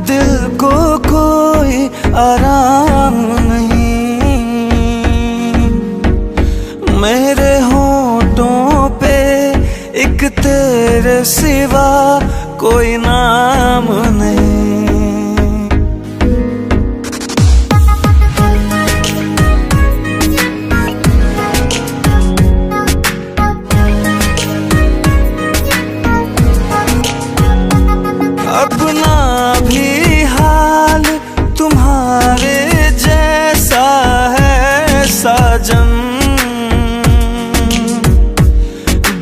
दिल को कोई आराम नहीं। मेरे होठों पे एक तेरे सिवा कोई नाम नहीं। अपना भी हाल तुम्हारे जैसा है साजन,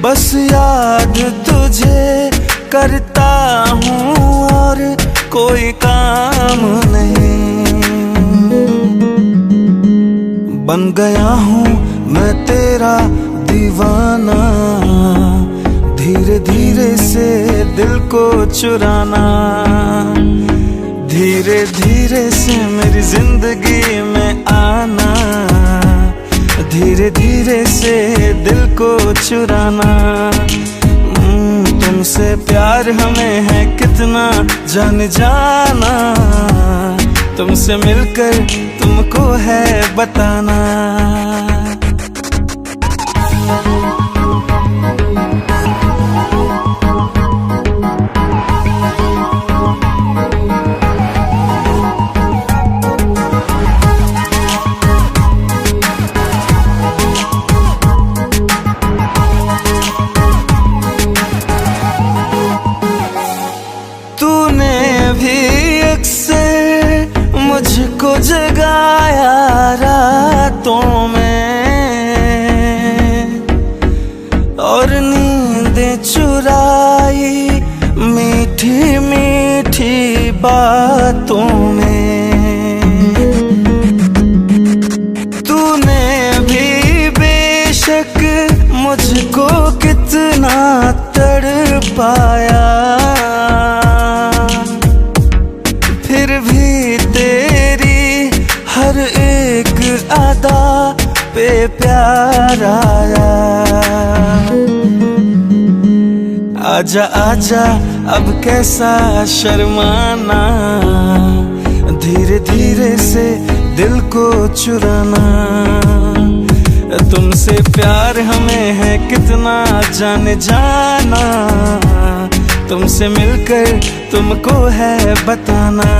बस याद तुझे करता हूँ और कोई काम नहीं। बन गया हूँ मैं तेरा दीवाना, धीरे धीरे से दिल को चुराना। धीरे धीरे से मेरी जिंदगी में आना, धीरे धीरे से दिल को चुराना। तुमसे प्यार हमें है कितना जान जाना, तुमसे मिलकर तुमको है बताना। तूने भी अक्सर मुझको जगाया रातों में, और नींदें चुराई मीठी मीठी बातों में। तूने भी बेशक मुझको कितना तड़पाया, फिर भी तेरी हर एक अदा पे प्यार आया। आजा आजा अब कैसा शर्माना, धीरे धीरे से दिल को चुराना। तुमसे प्यार हमें है कितना जाने जाना, तुमसे मिलकर तुमको है बताना।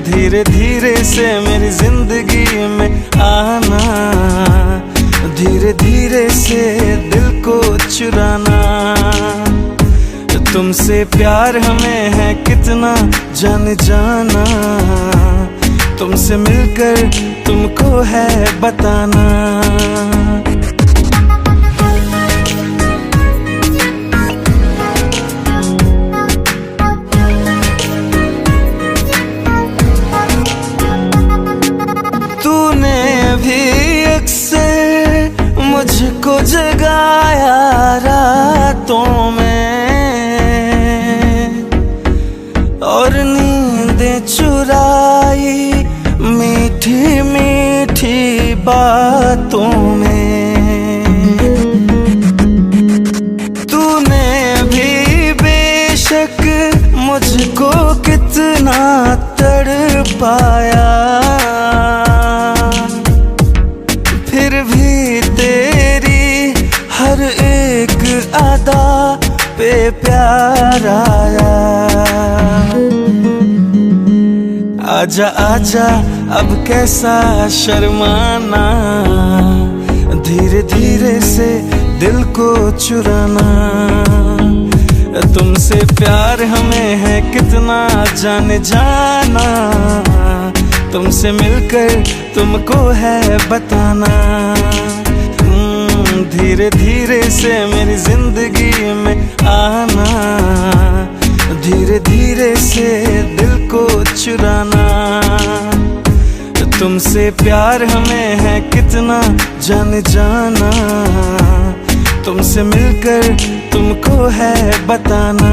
धीरे धीरे से मेरी जिंदगी में आना, धीरे धीरे से दिल को चुराना। तुमसे प्यार हमें है कितना जाने जाना, तुमसे मिलकर तुमको है बताना। तूने भी अक्सर मुझको जगाया रातों में, और नींदें चुराई मीठी मीठी बातों में। तूने भी बेशक मुझको कितना तड़पाया, फिर भी तेरी हर एक अदा पे प्यार आया। आजा आजा अब कैसा शर्माना, धीरे धीरे से दिल को चुराना। तुमसे प्यार हमें है कितना जाने जाना, तुमसे मिलकर तुमको है बताना। धीरे धीरे से मेरी जिंदगी में आना, धीरे धीरे से दिल को चुराना। तुमसे प्यार हमें है कितना जाने जाना, तुमसे मिलकर तुमको है बताना।